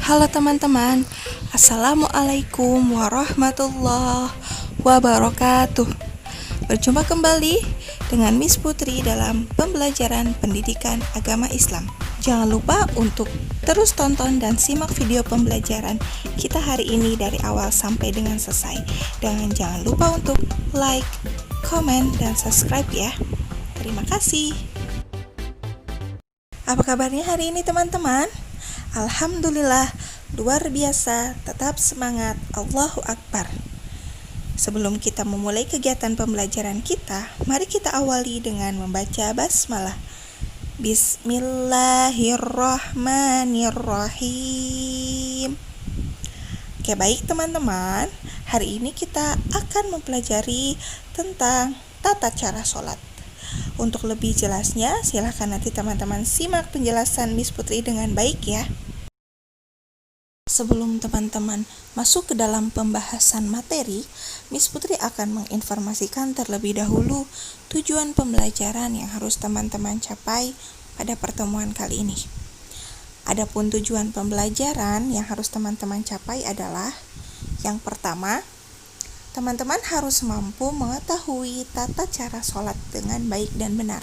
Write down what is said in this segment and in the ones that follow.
Halo teman-teman, Assalamualaikum warahmatullahi wabarakatuh. Berjumpa kembali dengan Miss Putri dalam pembelajaran pendidikan agama Islam. Jangan lupa untuk terus tonton dan simak video pembelajaran kita hari ini dari awal sampai dengan selesai. Dan jangan lupa untuk like, komen, dan subscribe ya. Terima kasih. Apa kabarnya hari ini teman-teman? Alhamdulillah, luar biasa, tetap semangat, Allahu Akbar. Sebelum kita memulai kegiatan pembelajaran kita, mari kita awali dengan membaca basmalah. Bismillahirrahmanirrahim. Oke, baik teman-teman, hari ini kita akan mempelajari tentang tata cara sholat. Untuk lebih jelasnya, silahkan nanti teman-teman simak penjelasan Miss Putri dengan baik ya. Sebelum teman-teman masuk ke dalam pembahasan materi, Miss Putri akan menginformasikan terlebih dahulu tujuan pembelajaran yang harus teman-teman capai pada pertemuan kali ini. Adapun tujuan pembelajaran yang harus teman-teman capai adalah yang pertama, teman-teman harus mampu mengetahui tata cara sholat dengan baik dan benar.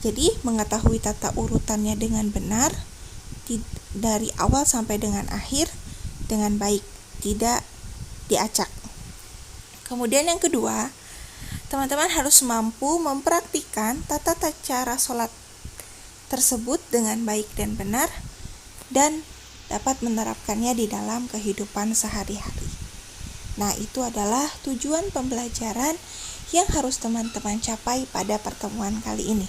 Jadi, mengetahui tata urutannya dengan benar, dari awal sampai dengan akhir dengan baik, tidak diacak. Kemudian yang kedua, teman-teman harus mampu mempraktikkan tata cara sholat tersebut dengan baik dan benar, dan dapat menerapkannya di dalam kehidupan sehari-hari. Nah, itu adalah tujuan pembelajaran yang harus teman-teman capai pada pertemuan kali ini.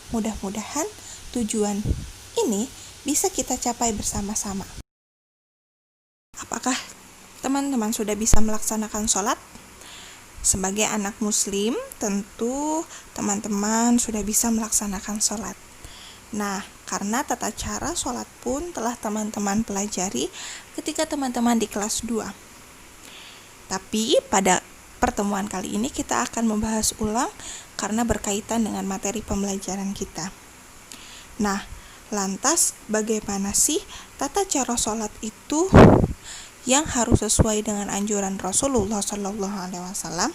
Mudah-mudahan tujuan ini bisa kita capai bersama-sama. Apakah teman-teman sudah bisa melaksanakan sholat? Sebagai anak muslim, tentu teman-teman sudah bisa melaksanakan sholat. Nah, karena tata cara sholat pun telah teman-teman pelajari ketika teman-teman di kelas 2. Tapi pada pertemuan kali ini kita akan membahas ulang karena berkaitan dengan materi pembelajaran kita. Nah, lantas bagaimana sih tata cara sholat itu yang harus sesuai dengan anjuran Rasulullah SAW?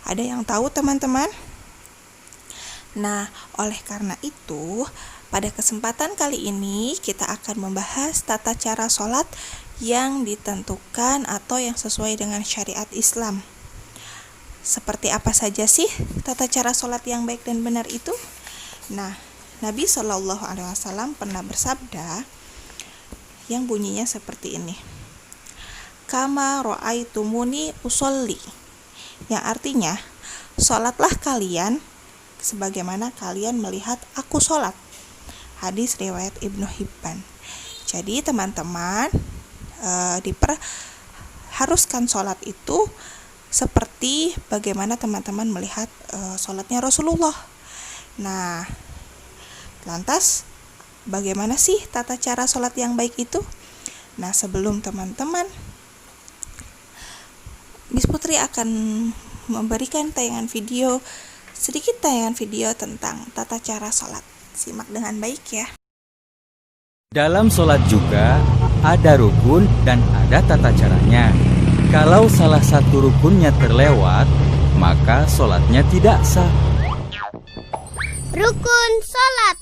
Ada yang tahu teman-teman? Nah, oleh karena itu, pada kesempatan kali ini kita akan membahas tata cara sholat yang ditentukan atau yang sesuai dengan syariat Islam. Seperti apa saja sih tata cara sholat yang baik dan benar itu? Nah, Nabi SAW pernah bersabda yang bunyinya seperti ini. Kama ra'aitumuni usolli, yang artinya, sholatlah kalian sebagaimana kalian melihat aku sholat. Hadis riwayat Ibnu Hibban. Jadi teman-teman diperharuskan sholat itu seperti bagaimana teman-teman melihat sholatnya Rasulullah. Nah, lantas bagaimana sih tata cara sholat yang baik itu? Nah, sebelum teman-teman, Miss Putri akan memberikan sedikit tayangan video tentang tata cara sholat. Simak dengan baik ya. Dalam sholat juga ada rukun dan ada tata caranya. Kalau salah satu rukunnya terlewat, maka sholatnya tidak sah. Rukun sholat.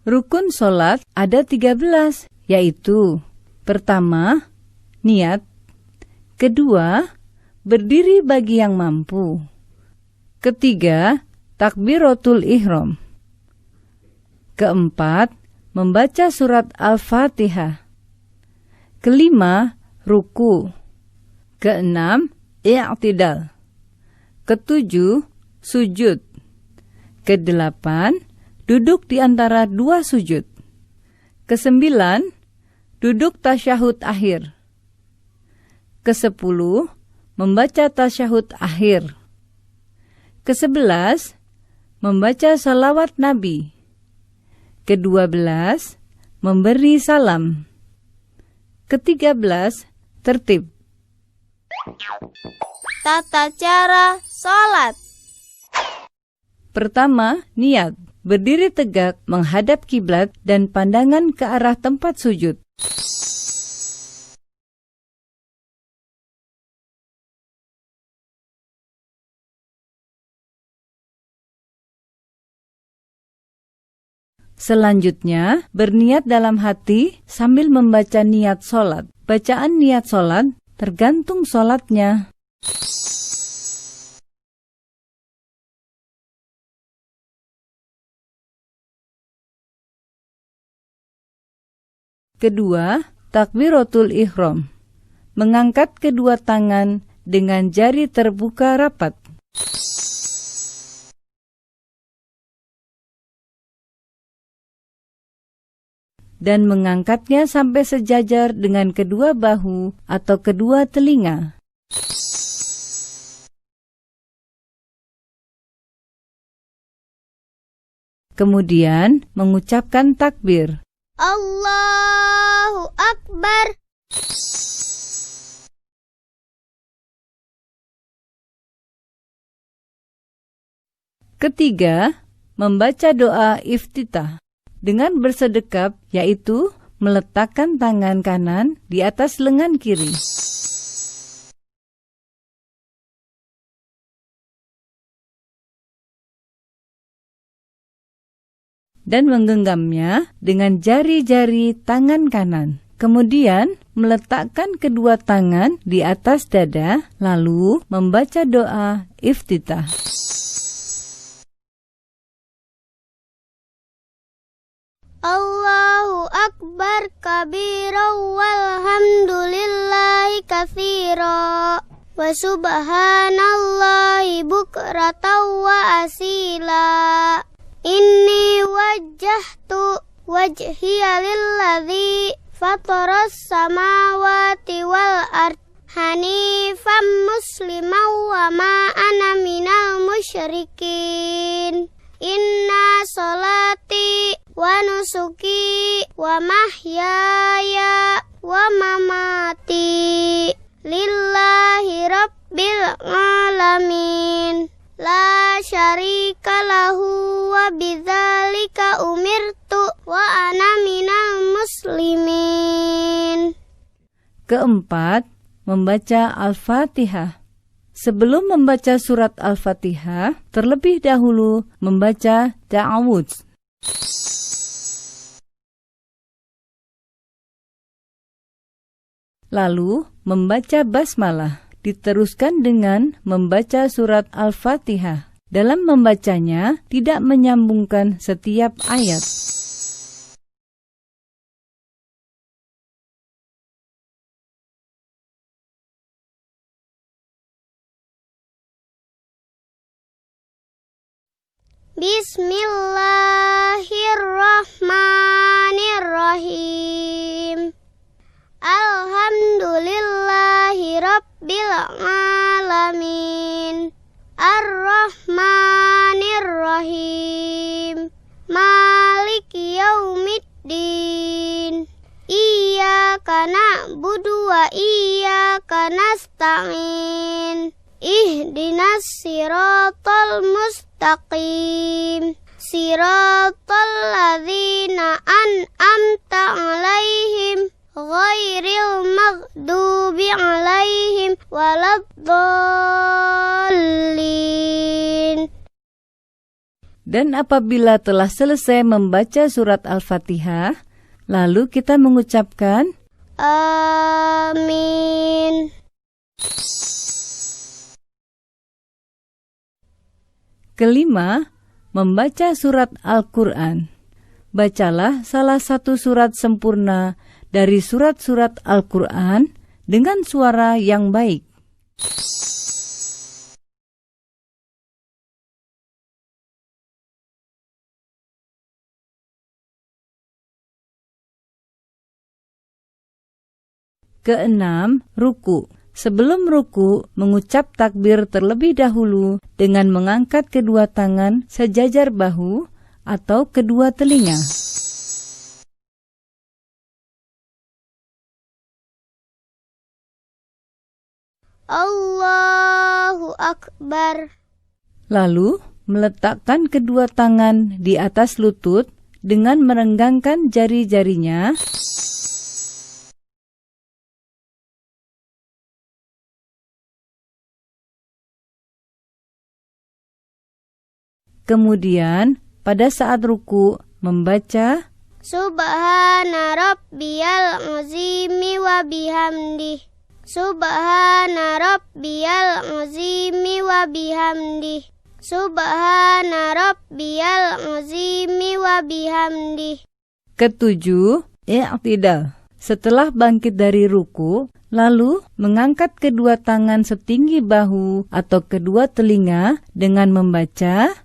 Rukun sholat ada 13, yaitu pertama, niat. Kedua, berdiri bagi yang mampu. Ketiga, takbiratul ihram. Keempat, membaca surat Al-Fatihah. Kelima, ruku. Keenam, i'tidal. Ketujuh, sujud. Kedelapan, duduk di antara dua sujud. Kesembilan, duduk tasyahud akhir. Kesepuluh, membaca tasyahud akhir. Ke-11, membaca salawat Nabi. Ke-12, memberi salam. Ke-13, tertib. Tata cara sholat. Pertama, niat. berdiri tegak menghadap kiblat dan pandangan ke arah tempat sujud. Selanjutnya, berniat dalam hati sambil membaca niat sholat. Bacaan niat sholat tergantung sholatnya. Kedua, takbiratul ihram. Mengangkat kedua tangan dengan jari terbuka rapat. Dan mengangkatnya sampai sejajar dengan kedua bahu atau kedua telinga. Kemudian mengucapkan takbir. Allahu Akbar. Ketiga, membaca doa iftitah dengan bersedekap, yaitu meletakkan tangan kanan di atas lengan kiri. Dan menggenggamnya dengan jari-jari tangan kanan. Kemudian meletakkan kedua tangan di atas dada, lalu membaca doa iftitah. Allahu Akbar kabira walhamdulillahi katsira wa subhanallahi bukratan wa asila. Inni wajjahtu wajhiya lilladzi fataras samawati wal ard hanifan musliman wa ma ana minal musyrikin. Inna salati wa nusuki wa mahyaya wa mamati lillahi rabbil alamin. La syarika lahu wa bidzalika umirtu wa ana minal muslimin. Keempat, membaca Al-Fatihah. Sebelum membaca surat Al-Fatihah, terlebih dahulu membaca ta'awudz. Lalu membaca basmalah. Diteruskan dengan membaca surat Al-Fatihah. Dalam membacanya, tidak menyambungkan setiap ayat. Bismillahirrahmanirrahim. Alhamdulillahi rabbil alamin. Ar-Rahmanir-Rahim. Maliki yaumiddin. Iyyaka na'budu wa iyyaka nasta'in. Ihdinas siratal mustaqim. Siratal ladzina an'amta 'alaihim ghairil maghdubi 'alaihim waladdallin. Dan apabila telah selesai membaca surat Al-Fatihah, lalu kita mengucapkan Amin. Kelima, membaca surat Al-Quran. Bacalah salah satu surat sempurna dari surat-surat Al-Quran dengan suara yang baik. Keenam, ruku. Sebelum ruku, mengucap takbir terlebih dahulu dengan mengangkat kedua tangan sejajar bahu atau kedua telinga. Allahu Akbar. Lalu, meletakkan kedua tangan di atas lutut dengan merenggangkan jari-jarinya. Kemudian, pada saat ruku, membaca Subhana rabbiyal azimi wa bihamdih. Subhana rabbiyal azimi wa bihamdih. Subhana rabbiyal azimi wa bihamdih. Ketujuh, i'tidal. Setelah bangkit dari ruku, lalu mengangkat kedua tangan setinggi bahu atau kedua telinga dengan membaca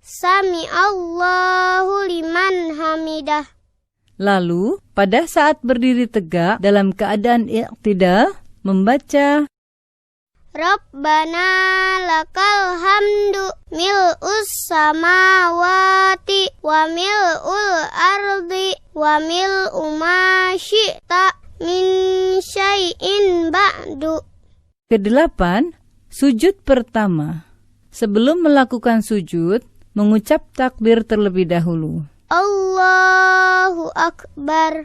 Sami Allahu liman hamidah. Lalu, pada saat berdiri tegak dalam keadaan i'tidal, membaca Rabbana lakal hamdu mil'us samawati wa mil'ul ardi wa mil'u ma syi'ta min syai'in ba'du. Kedelapan, sujud pertama. Sebelum melakukan sujud, mengucap takbir terlebih dahulu. Allahu Akbar.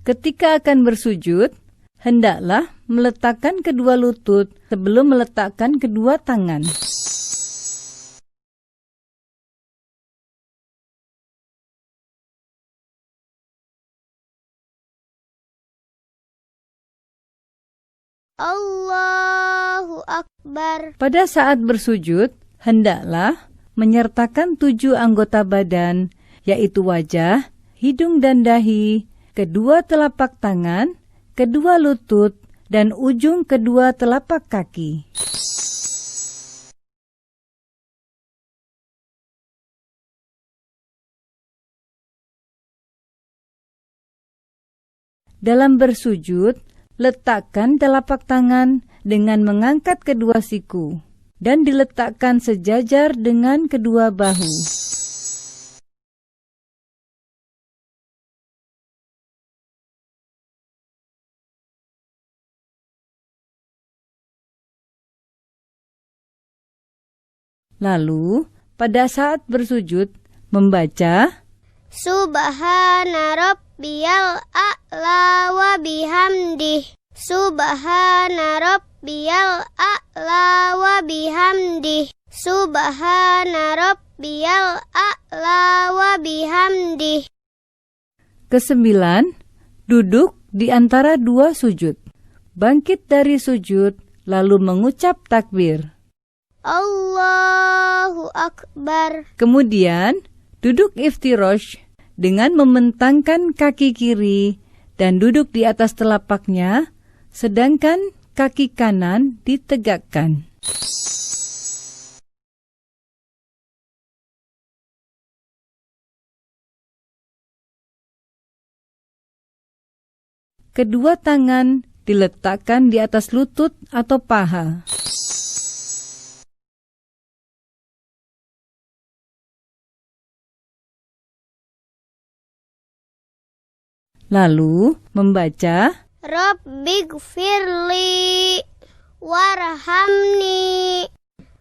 Ketika akan bersujud, hendaklah meletakkan kedua lutut sebelum meletakkan kedua tangan. Allahu Akbar. Pada saat bersujud, hendaklah menyertakan 7 anggota badan, yaitu wajah, hidung dan dahi, kedua telapak tangan, kedua lutut, dan ujung kedua telapak kaki. Dalam bersujud, letakkan telapak tangan dengan mengangkat kedua siku dan diletakkan sejajar dengan kedua bahu. Lalu, pada saat bersujud, membaca Subhana rabbiyal a'la wa bihamdih. Subhana rabbiyal a'la wa bihamdih. Subhana rabbiyal a'la wa bihamdih. Kesembilan, duduk di antara 2 sujud. Bangkit dari sujud, lalu mengucap takbir. Allahu Akbar. Kemudian, duduk iftirosh dengan membentangkan kaki kiri dan duduk di atas telapaknya, sedangkan kaki kanan ditegakkan. Kedua tangan diletakkan di atas lutut atau paha. Lalu membaca Rabbighfirli warhamni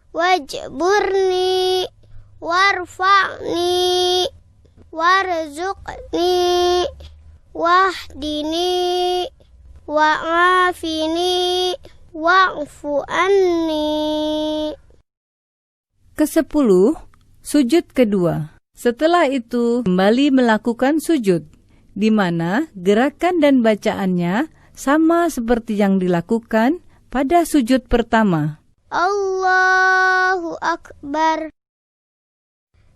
wajburni warfa'ni warzuqni wahdini wa'afini wa'fu anni. Ke-10, sujud kedua. Setelah itu, kembali melakukan sujud, di mana gerakan dan bacaannya sama seperti yang dilakukan pada sujud pertama. Allahu Akbar.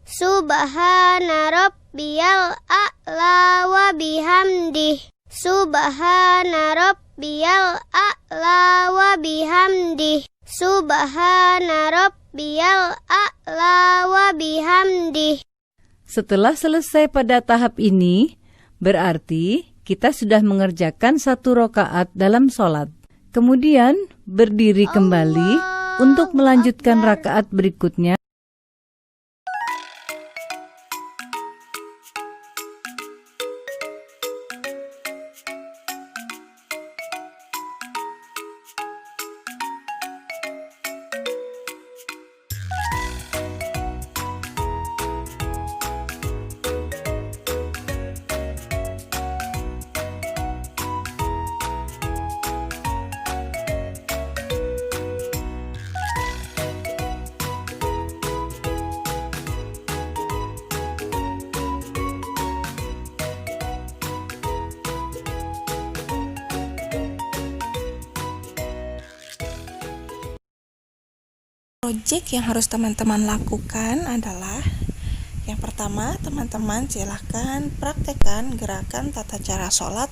Subhana rabbiyal a'la wa bihamdih. Subhana rabbiyal a'la wa bihamdih. Subhana rabbiyal a'la wa bihamdih. Setelah selesai pada tahap ini, berarti kita sudah mengerjakan 1 rakaat dalam sholat. Kemudian berdiri kembali untuk melanjutkan rakaat berikutnya. Project yang harus teman-teman lakukan adalah yang pertama, teman-teman silahkan praktekkan gerakan tata cara sholat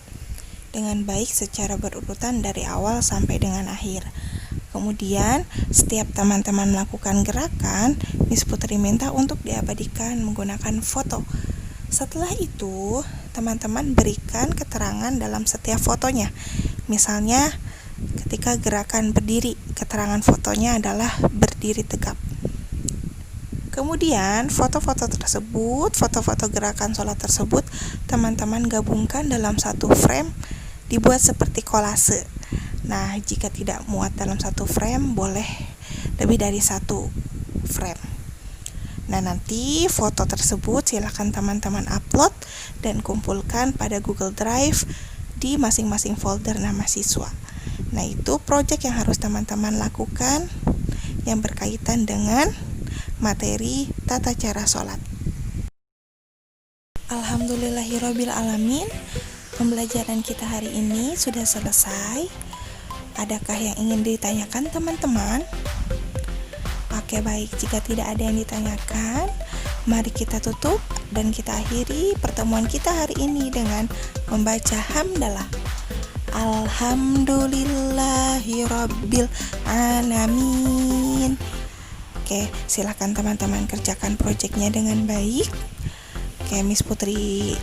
dengan baik secara berurutan dari awal sampai dengan akhir. Kemudian, setiap teman-teman melakukan gerakan, Miss Putri minta untuk diabadikan menggunakan foto. Setelah itu, teman-teman berikan keterangan dalam setiap fotonya. Misalnya, ketika gerakan berdiri, keterangan fotonya adalah berdiri tegap. Kemudian, foto-foto gerakan sholat tersebut, teman-teman gabungkan dalam satu frame, dibuat seperti kolase. Nah, jika tidak muat dalam satu frame, boleh lebih dari satu frame. Nah, nanti foto tersebut silakan teman-teman upload dan kumpulkan pada Google Drive di masing-masing folder nama siswa. Nah, itu project yang harus teman-teman lakukan yang berkaitan dengan materi tata cara sholat. Alhamdulillahirabbil alamin. Pembelajaran kita hari ini sudah selesai. Adakah yang ingin ditanyakan teman-teman? Oke, baik, jika tidak ada yang ditanyakan, mari kita tutup dan kita akhiri pertemuan kita hari ini dengan membaca hamdalah. Alhamdulillahirabbil alamin. Oke, silakan teman-teman kerjakan proyeknya dengan baik. Oke, Miss Putri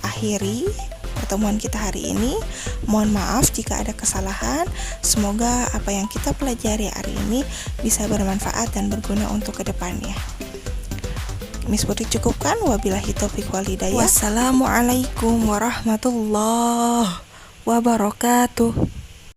akhiri pertemuan kita hari ini. Mohon maaf jika ada kesalahan. Semoga apa yang kita pelajari hari ini bisa bermanfaat dan berguna untuk kedepannya. Miss Putri cukupkan. Wabillahi taufiq wal hidayah. Wassalamualaikum warahmatullahi wabarakatuh.